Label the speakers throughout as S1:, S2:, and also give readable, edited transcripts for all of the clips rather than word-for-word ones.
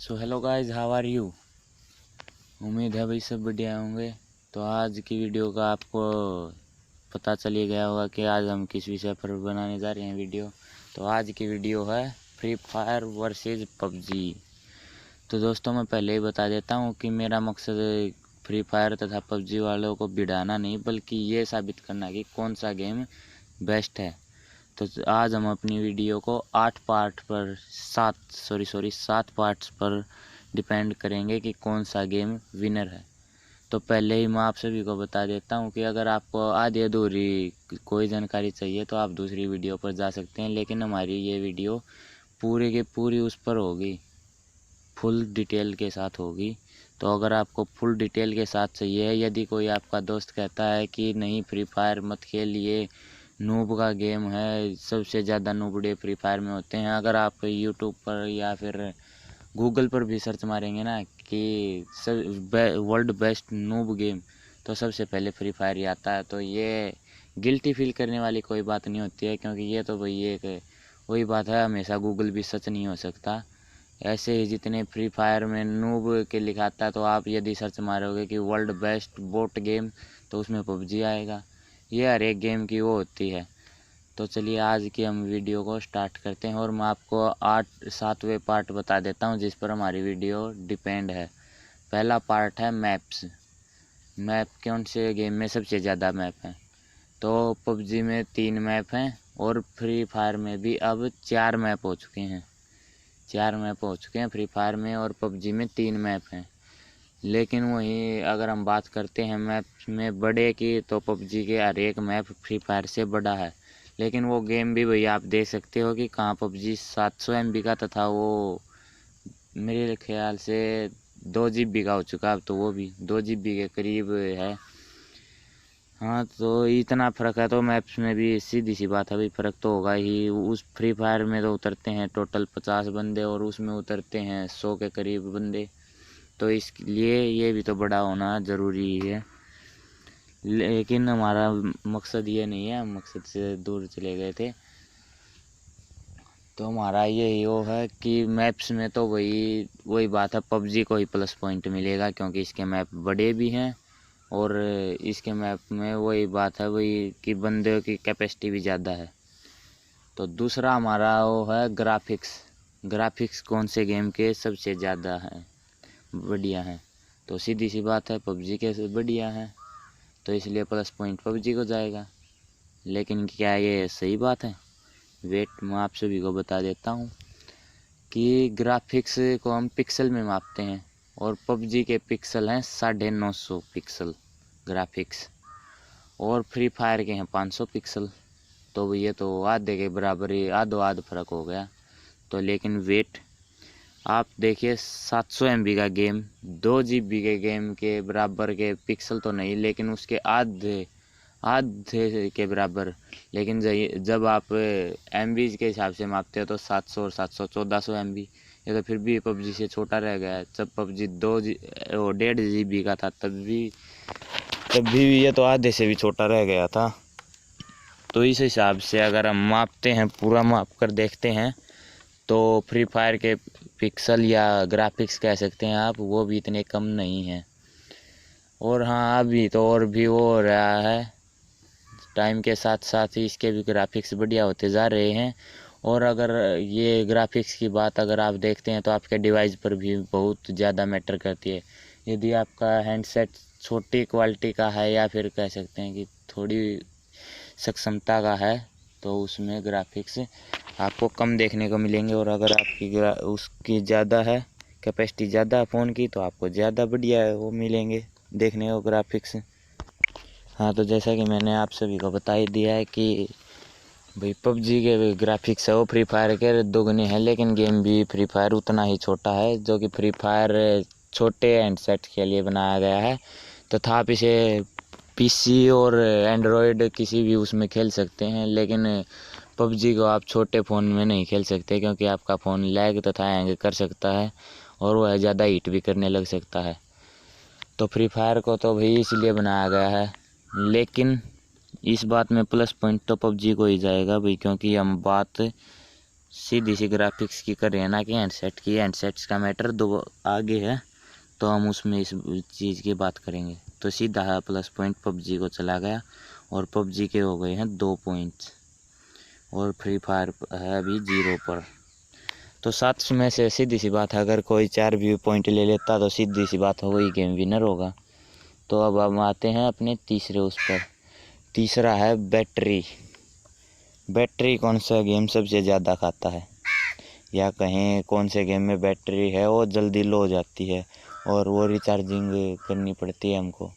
S1: So hello guys, how are you. उम्मीद है भाई सब बढ़िया होंगे। तो आज की वीडियो का आपको पता चल ही गया होगा कि आज हम किस विषय पर बनाने जा रहे हैं वीडियो। तो आज की वीडियो है फ्री फायर वर्सेस पबजी। तो दोस्तों मैं पहले ही बता देता हूँ कि मेरा मकसद फ्री फायर तथा पबजी वालों को भिड़ाना नहीं, बल्कि ये साबित करना कि कौन सा गेम बेस्ट है। तो आज हम अपनी वीडियो को 7 पार्ट्स पर डिपेंड करेंगे कि कौन सा गेम विनर है। तो पहले ही मैं आप सभी को बता देता हूं कि अगर आपको आधी अधूरी कोई जानकारी चाहिए तो आप दूसरी वीडियो पर जा सकते हैं, लेकिन हमारी ये वीडियो पूरी की पूरी उस पर होगी, फुल डिटेल के साथ होगी। तो अगर आपको फुल डिटेल के साथ चाहिए, यदि कोई आपका दोस्त कहता है कि नहीं फ्री फायर मत खेलिए, नूब का गेम है, सबसे ज़्यादा नूबड़े फ्री फायर में होते हैं, अगर आप यूट्यूब पर या फिर गूगल पर भी सर्च मारेंगे ना कि वर्ल्ड बेस्ट नूब गेम, तो सबसे पहले फ्री फायर ही आता है। तो ये गिल्टी फील करने वाली कोई बात नहीं होती है, क्योंकि ये तो भाई एक वही बात है, हमेशा गूगल भी सच नहीं हो सकता। ऐसे ही जितने फ्री फायर में नूब के लिखाता है, तो आप यदि सर्च मारोगे कि वर्ल्ड बेस्ट बोट गेम, तो उसमें पबजी आएगा। ये हर एक गेम की वो होती है। तो चलिए आज की हम वीडियो को स्टार्ट करते हैं, और मैं आपको 7वें पार्ट बता देता हूं जिस पर हमारी वीडियो डिपेंड है। पहला पार्ट है मैप्स। मैप कौन से गेम में सबसे ज़्यादा मैप हैं। तो पबजी में 3 मैप हैं और फ्री फायर में भी अब 4 मैप हो चुके हैं। 4 मैप हो चुके हैं फ्री फायर में, और पबजी में 3 मैप हैं। लेकिन वहीं अगर हम बात करते हैं मैप में बड़े की, तो पबजी के हर एक मैप फ्री फायर से बड़ा है। लेकिन वो गेम भी भैया आप देख सकते हो कि कहाँ पबजी 700 MB का तथा वो मेरे ख्याल से 2 GB का हो चुका है। अब तो वो भी 2 GB के करीब है। हाँ, तो इतना फ़र्क है, तो मैप्स में भी सीधी सी बात है भाई, फ़र्क तो होगा ही। उस फ्री फायर में तो उतरते हैं टोटल 50 बंदे, और उसमें उतरते हैं 100 के करीब बंदे। तो इसलिए ये भी तो बड़ा होना ज़रूरी है। लेकिन हमारा मकसद ये नहीं है, हम मकसद से दूर चले गए थे। तो हमारा यही वो है कि मैप्स में तो वही बात है, पबजी को ही प्लस पॉइंट मिलेगा, क्योंकि इसके मैप बड़े भी हैं, और इसके मैप में वही बात है वही कि बंदे की कैपेसिटी भी ज़्यादा है। तो दूसरा हमारा वो है ग्राफिक्स। ग्राफिक्स कौन से गेम के सबसे ज़्यादा है, बढ़िया है। तो सीधी सी बात है, पबजी के से बढ़िया है, तो इसलिए प्लस पॉइंट पबजी को जाएगा। लेकिन क्या ये सही बात है? वेट, मैं आप सभी को बता देता हूँ कि ग्राफिक्स को हम पिक्सल में मापते हैं, और पबजी के पिक्सल हैं 950 पिक्सल ग्राफिक्स, और फ्री फायर के हैं 500 पिक्सल। तो ये तो आधे के बराबर ही, आधो आध फर्क हो गया। तो लेकिन वेट, आप देखिए 700 MB का गेम, 2 GB के गेम के बराबर के पिक्सल तो नहीं, लेकिन उसके आधे आधे के बराबर। लेकिन जब आप MB के हिसाब से मापते हो, तो 700 और 700 1400 MB, ये तो फिर भी पबजी से छोटा रह गया है। जब पबजी 1.5 GB का था, तब भी ये तो आधे से भी छोटा रह गया था। तो इस हिसाब से अगर हम मापते हैं, पूरा माप कर देखते हैं, तो फ्री फायर के पिक्सल या ग्राफिक्स कह सकते हैं आप, वो भी इतने कम नहीं हैं। और हाँ, अभी तो और भी वो हो रहा है, टाइम के साथ साथ ही इसके भी ग्राफिक्स बढ़िया होते जा रहे हैं। और अगर ये ग्राफिक्स की बात अगर आप देखते हैं, तो आपके डिवाइस पर भी बहुत ज़्यादा मैटर करती है। यदि आपका हैंडसेट छोटी क्वालिटी का है, या फिर कह सकते हैं कि थोड़ी सक्षमता का है, तो उसमें ग्राफिक्स आपको कम देखने को मिलेंगे। और अगर आपकी उसकी ज़्यादा है, कैपेसिटी ज़्यादा है फ़ोन की, तो आपको ज़्यादा बढ़िया वो मिलेंगे देखने को ग्राफिक्स। हाँ, तो जैसा कि मैंने आप सभी को बता ही दिया है कि भाई पबजी के ग्राफिक्स है वो फ्री फायर के दोगुने हैं, लेकिन गेम भी फ्री फायर उतना ही छोटा है, जो कि फ्री फायर छोटे हैंडसेट के लिए बनाया गया है। तथा आप इसे PC और एंड्रॉयड किसी भी उसमें खेल सकते हैं, लेकिन पबजी को आप छोटे फ़ोन में नहीं खेल सकते, क्योंकि आपका फ़ोन लैग तथा हैंग कर सकता है, और वह ज़्यादा हीट भी करने लग सकता है। तो फ्री फायर को तो भाई इसलिए बनाया गया है, लेकिन इस बात में प्लस पॉइंट तो पबजी को ही जाएगा भाई, क्योंकि हम बात सीधी सी ग्राफिक्स की कर रहे हैं ना कि हैंडसेट की। हैंडसेट्स का मैटर दो आगे है, तो हम उसमें इस चीज़ की बात करेंगे। तो सीधा प्लस पॉइंट पबजी को चला गया और पबजी के हो गए हैं 2 पॉइंट्स और फ्री फायर है अभी 0 पर। तो 7 में से सीधी सी बात है, अगर कोई 4 व्यू पॉइंट ले लेता तो सीधी सी बात है वही गेम विनर होगा। तो अब हम आते हैं अपने तीसरे उस पर। तीसरा है बैटरी। बैटरी कौन सा गेम सबसे ज़्यादा खाता है, या कहें कौन से गेम में बैटरी है वो जल्दी लो हो जाती है और वो रिचार्जिंग करनी पड़ती है हमको।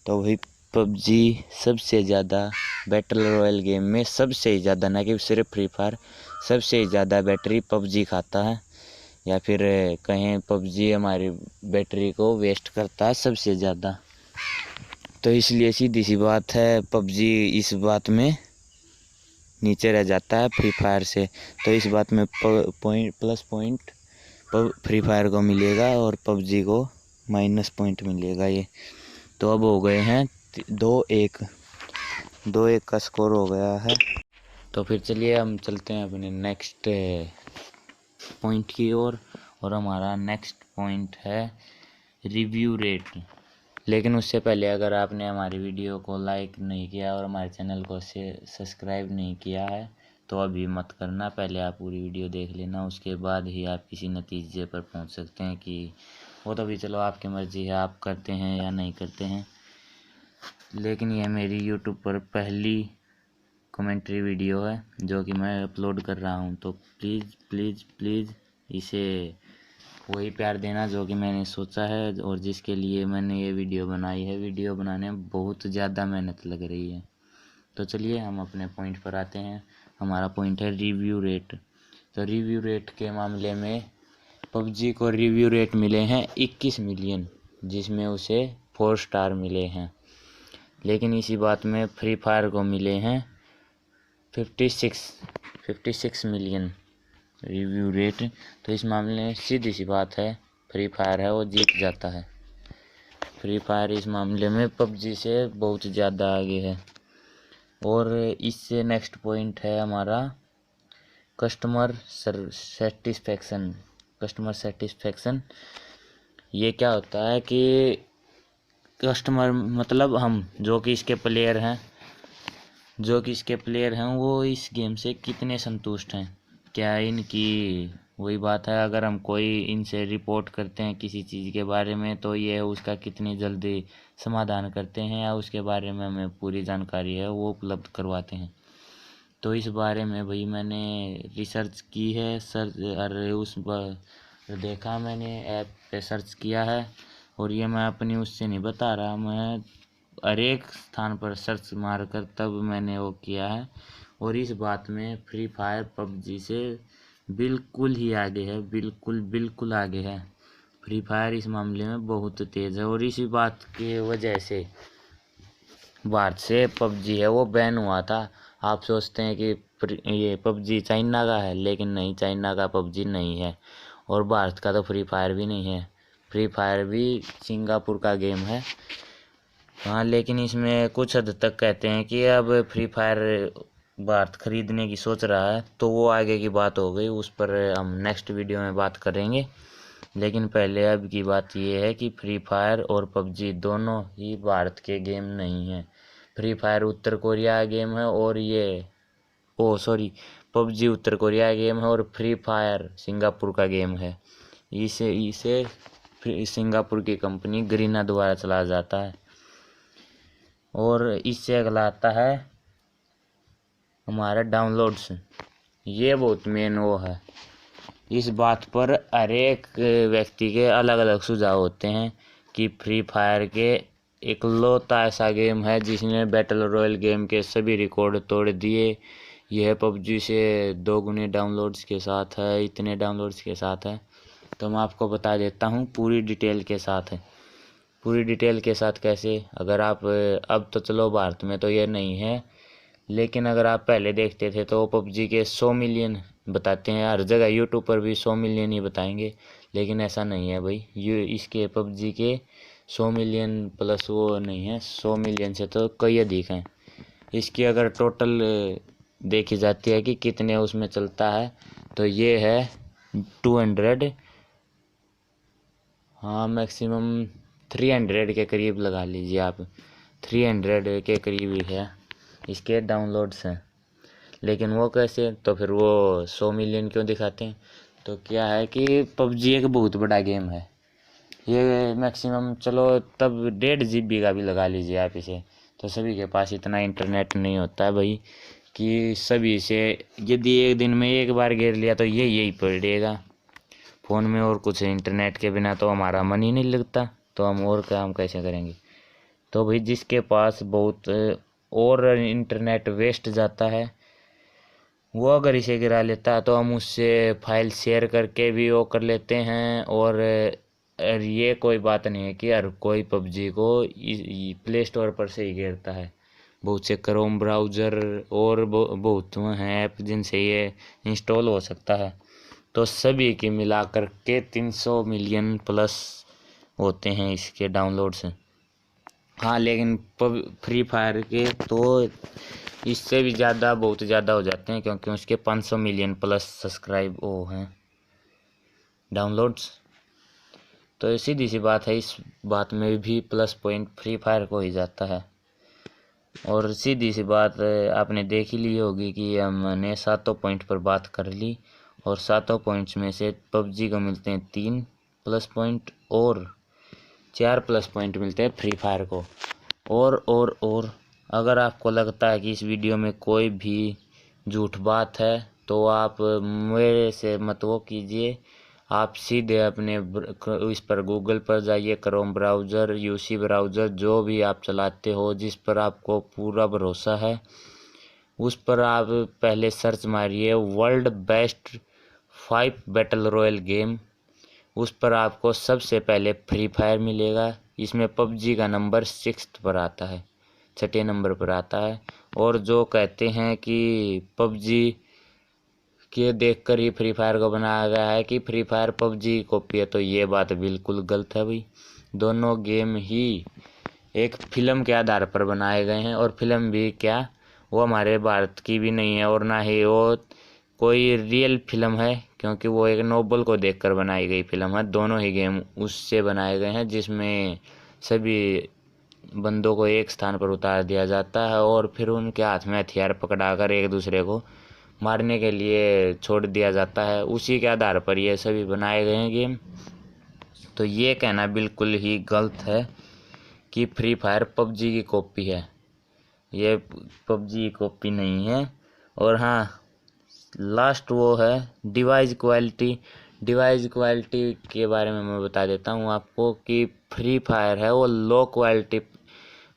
S1: तो वही पबजी सबसे ज़्यादा बैटल रॉयल गेम में सबसे ज़्यादा, ना कि सिर्फ फ्री फायर, सबसे ज़्यादा बैटरी पबजी खाता है, या फिर कहें पबजी हमारी बैटरी को वेस्ट करता है सबसे ज़्यादा। तो इसलिए सीधी सी बात है पबजी इस बात में नीचे रह जाता है फ्री फायर से। तो इस बात में प्लस पॉइंट फ्री फायर को मिलेगा और पबजी को माइनस पॉइंट मिलेगा ये। तो अब हो गए हैं 2-1 का स्कोर हो गया है। तो फिर चलिए हम चलते हैं अपने नेक्स्ट पॉइंट की ओर, और हमारा नेक्स्ट पॉइंट है रिव्यू रेट। लेकिन उससे पहले अगर आपने हमारी वीडियो को लाइक नहीं किया और हमारे चैनल को सब्सक्राइब नहीं किया है तो अभी मत करना, पहले आप पूरी वीडियो देख लेना, उसके बाद ही आप किसी नतीजे पर पहुंच सकते हैं। कि वो तो भी चलो आपकी मर्ज़ी है, आप करते हैं या नहीं करते हैं। लेकिन ये मेरी यूट्यूब पर पहली कमेंट्री वीडियो है जो कि मैं अपलोड कर रहा हूँ, तो प्लीज़ प्लीज़ प्लीज़ इसे वही प्यार देना जो कि मैंने सोचा है और जिसके लिए मैंने ये वीडियो बनाई है। वीडियो बनाने में बहुत ज़्यादा मेहनत लग रही है। तो चलिए हम अपने पॉइंट पर आते हैं। हमारा पॉइंट है रिव्यू रेट। तो रिव्यू रेट के मामले में पबजी को रिव्यू रेट मिले हैं 21 मिलियन, जिसमें उसे 4 स्टार मिले हैं। लेकिन इसी बात में फ्री फायर को मिले हैं 56 मिलियन रिव्यू रेट। तो इस मामले में सीधी सी बात है फ्री फायर है वो जीत जाता है। फ्री फायर इस मामले में पबजी से बहुत ज़्यादा आगे है। और इससे नेक्स्ट पॉइंट है हमारा कस्टमर सेटिस्फेक्शन। ये क्या होता है कि कस्टमर मतलब हम जो कि इसके प्लेयर हैं वो इस गेम से कितने संतुष्ट हैं। क्या इनकी वही बात है, अगर हम कोई इनसे रिपोर्ट करते हैं किसी चीज़ के बारे में तो ये उसका कितनी जल्दी समाधान करते हैं या उसके बारे में हमें पूरी जानकारी है वो उपलब्ध करवाते हैं। तो इस बारे में भाई मैंने रिसर्च की है, देखा मैंने ऐप पे सर्च किया है, और ये मैं अपनी उससे नहीं बता रहा, मैं हर एक स्थान पर सर्च मार कर तब मैंने वो किया है। और इस बात में फ्री फायर पबजी से बिल्कुल ही आगे है, बिल्कुल आगे है। फ्री फायर इस मामले में बहुत तेज़ है और इसी बात की वजह से भारत से पबजी है वो बैन हुआ था। आप सोचते हैं कि ये पबजी चाइना का है, लेकिन नहीं, चाइना का पबजी नहीं है और भारत का तो फ्री फायर भी नहीं है। फ्री फायर भी सिंगापुर का गेम है। हाँ, लेकिन इसमें कुछ हद तक कहते हैं कि अब फ्री फायर भारत खरीदने की सोच रहा है, तो वो आगे की बात हो गई, उस पर हम नेक्स्ट वीडियो में बात करेंगे। लेकिन पहले अब की बात ये है कि फ्री फायर और पबजी दोनों ही भारत के गेम नहीं हैं। फ्री फायर उत्तर कोरिया का गेम है और पबजी उत्तर कोरिया का गेम है और फ्री फायर सिंगापुर का गेम है। इसे सिंगापुर की कंपनी गरीना द्वारा चलाया जाता है। और इससे अगला आता है हमारा डाउनलोड्स। ये बहुत मेन वो है। इस बात पर हर एक व्यक्ति के अलग अलग सुझाव होते हैं कि फ्री फायर के इकलौता ऐसा गेम है जिसने बैटल रॉयल गेम के सभी रिकॉर्ड तोड़ दिए। यह पबजी से 2 गुने डाउनलोड्स के साथ है, इतने डाउनलोड्स के साथ है। तो मैं आपको बता देता हूँ पूरी डिटेल के साथ है। पूरी डिटेल के साथ कैसे, अगर आप अब तो चलो भारत में तो ये नहीं है, लेकिन अगर आप पहले देखते थे तो पबजी के 100 मिलियन बताते हैं, हर जगह यूट्यूब पर भी 100 मिलियन ही बताएंगे, लेकिन ऐसा नहीं है भाई। ये इसके पबजी के 100 मिलियन प्लस वो नहीं है, 100 मिलियन से तो कई अधिक हैं। इसकी अगर टोटल देखी जाती है कि कितने उसमें चलता है तो ये है 200, हाँ मैक्सिमम 300 के करीब लगा लीजिए आप, 300 के करीब ही है इसके डाउनलोड्स हैं। लेकिन वो कैसे, तो फिर वो 100 मिलियन क्यों दिखाते हैं? तो क्या है कि पबजी एक बहुत बड़ा गेम है, ये मैक्सिमम चलो तब 1.5 GB का भी लगा लीजिए आप इसे, तो सभी के पास इतना इंटरनेट नहीं होता है भाई कि सभी से, यदि एक दिन में एक बार घेर लिया तो ये यही पड़ेगा फ़ोन में, और कुछ इंटरनेट के बिना तो हमारा मन ही नहीं लगता, तो हम और काम कैसे करेंगे? तो भाई जिसके पास बहुत और इंटरनेट वेस्ट जाता है, वो अगर इसे गिरा लेता है तो हम उससे फाइल शेयर करके भी वो कर लेते हैं। और ये कोई बात नहीं है कि हर कोई पबजी को प्ले स्टोर पर से ही गिरता है, बहुत से क्रोम ब्राउज़र और बहुत हैं ऐप जिनसे ये इंस्टॉल हो सकता है। तो सभी की मिला कर के 300 मिलियन प्लस होते हैं इसके डाउनलोड्स। हाँ लेकिन फ्री फायर के तो इससे भी ज़्यादा, बहुत ज़्यादा हो जाते हैं, क्योंकि उसके 500 मिलियन प्लस सब्सक्राइब वो हैं डाउनलोड्स। तो सीधी सी बात है, इस बात में भी प्लस पॉइंट फ्री फायर को ही जाता है। और सीधी सी बात आपने देख ही ली होगी कि हमने 7 पॉइंट पर बात कर ली, और 7 पॉइंट्स में से पबजी को मिलते हैं 3 प्लस पॉइंट और 4 प्लस पॉइंट मिलते हैं फ्री फायर को। और अगर आपको लगता है कि इस वीडियो में कोई भी झूठ बात है तो आप मेरे से मत वो कीजिए, आप सीधे अपने इस पर गूगल पर जाइए, क्रोम ब्राउज़र, यूसी ब्राउज़र, जो भी आप चलाते हो जिस पर आपको पूरा भरोसा है, उस पर आप पहले सर्च मारिए world best 5 battle royal game. उस पर आपको सबसे पहले फ्री फायर मिलेगा, इसमें पबजी का नंबर 6th पर आता है, 6ठे नंबर पर आता है। और जो कहते हैं कि पबजी के देखकर ही फ्री फायर को बनाया गया है, कि फ्री फायर पबजी की कॉपी है, तो ये बात बिल्कुल गलत है भाई। दोनों गेम ही एक फिल्म के आधार पर बनाए गए हैं, और फिल्म भी क्या, वो हमारे भारत की भी नहीं है, और ना ही वो कोई रियल फिल्म है, क्योंकि वो एक नोवेल को देखकर बनाई गई फिल्म है। दोनों ही गेम उससे बनाए गए हैं जिसमें सभी बंदों को एक स्थान पर उतार दिया जाता है और फिर उनके हाथ में हथियार पकड़ाकर एक दूसरे को मारने के लिए छोड़ दिया जाता है। उसी के आधार पर ये सभी बनाए गए हैं गेम। तो ये कहना बिल्कुल ही गलत है कि फ्री फायर पबजी की कॉपी है, ये पबजी की कॉपी नहीं है। और हाँ, लास्ट वो है डिवाइस क्वालिटी। डिवाइस क्वालिटी के बारे में मैं बता देता हूँ आपको कि फ्री फायर है वो लो क्वालिटी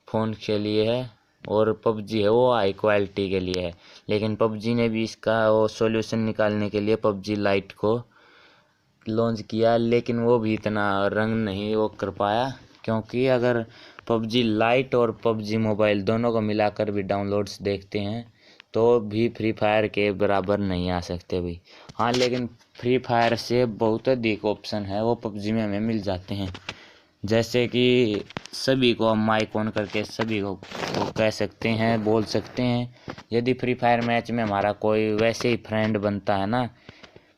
S1: फ़ोन के लिए है, और पबजी है वो हाई क्वालिटी के लिए है। लेकिन पबजी ने भी इसका वो सॉल्यूशन निकालने के लिए पबजी लाइट को लॉन्च किया, लेकिन वो भी इतना रंग नहीं वो कर पाया, क्योंकि अगर पबजी लाइट और पबजी मोबाइल दोनों को मिलाकर भी डाउनलोड्स देखते हैं तो भी फ्री फायर के बराबर नहीं आ सकते भाई। हाँ लेकिन फ्री फायर से बहुत अधिक ऑप्शन है वो पबजी में हमें मिल जाते हैं, जैसे कि सभी को हम माइक ऑन करके सभी को कह सकते हैं, बोल सकते हैं। यदि फ्री फायर मैच में हमारा कोई वैसे ही फ्रेंड बनता है ना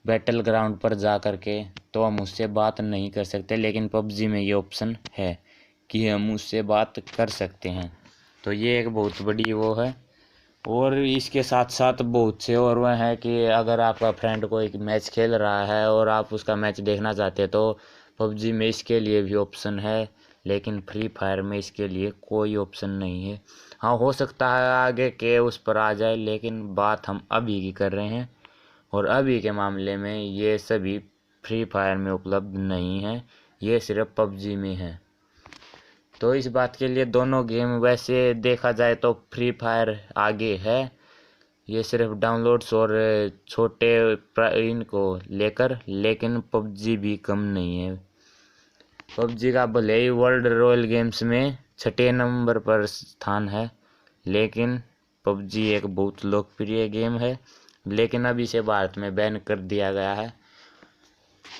S1: बैटल ग्राउंड पर जा कर के, तो हम उससे बात नहीं कर सकते, लेकिन पबजी में ये ऑप्शन है कि हम उससे बात कर सकते हैं। तो ये एक बहुत बड़ी वो है। और इसके साथ साथ बहुत से और वह है कि अगर आपका फ्रेंड कोई मैच खेल रहा है और आप उसका मैच देखना चाहते हैं तो पबजी में इसके लिए भी ऑप्शन है, लेकिन फ्री फायर में इसके लिए कोई ऑप्शन नहीं है। हाँ हो सकता है आगे के उस पर आ जाए, लेकिन बात हम अभी की कर रहे हैं, और अभी के मामले में ये सभी फ्री फायर में उपलब्ध नहीं है, ये सिर्फ पबजी में है। तो इस बात के लिए दोनों गेम वैसे देखा जाए तो फ्री फायर आगे है, ये सिर्फ डाउनलोड्स और छोटे इनको लेकर, लेकिन पबजी भी कम नहीं है। पबजी का भले ही वर्ल्ड रॉयल गेम्स में 6ठे नंबर पर स्थान है, लेकिन पबजी एक बहुत लोकप्रिय गेम है, लेकिन अब इसे भारत में बैन कर दिया गया है।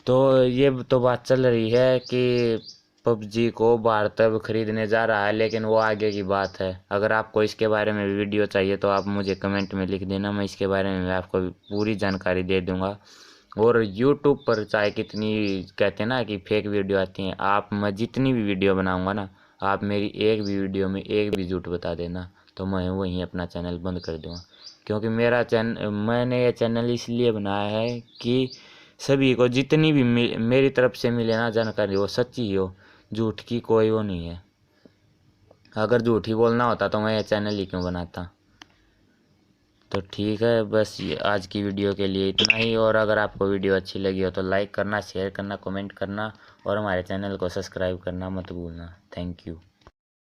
S1: तो ये तो बात चल रही है कि पबजी को भारत अब खरीदने जा रहा है, लेकिन वो आगे की बात है। अगर आपको इसके बारे में वीडियो चाहिए तो आप मुझे कमेंट में लिख देना, मैं इसके बारे में आपको पूरी जानकारी दे दूंगा। और यूट्यूब पर चाहे कितनी कहते हैं ना कि फेक वीडियो आती हैं, आप मैं जितनी भी वीडियो बनाऊंगा ना, आप मेरी एक भी वीडियो में एक भी झूठ बता देना तो मैं वहीं अपना चैनल बंद कर दूंगा। क्योंकि मैंने ये चैनल इसलिए बनाया है कि सभी को जितनी भी मेरी तरफ से मिले ना जानकारी, वो सच्ची हो, झूठ की कोई वो नहीं है। अगर झूठ ही बोलना होता तो मैं ये चैनल ही क्यों बनाता। तो ठीक है, बस ये आज की वीडियो के लिए इतना ही। और अगर आपको वीडियो अच्छी लगी हो तो लाइक करना, शेयर करना, कमेंट करना और हमारे चैनल को सब्सक्राइब करना मत भूलना। Thank you.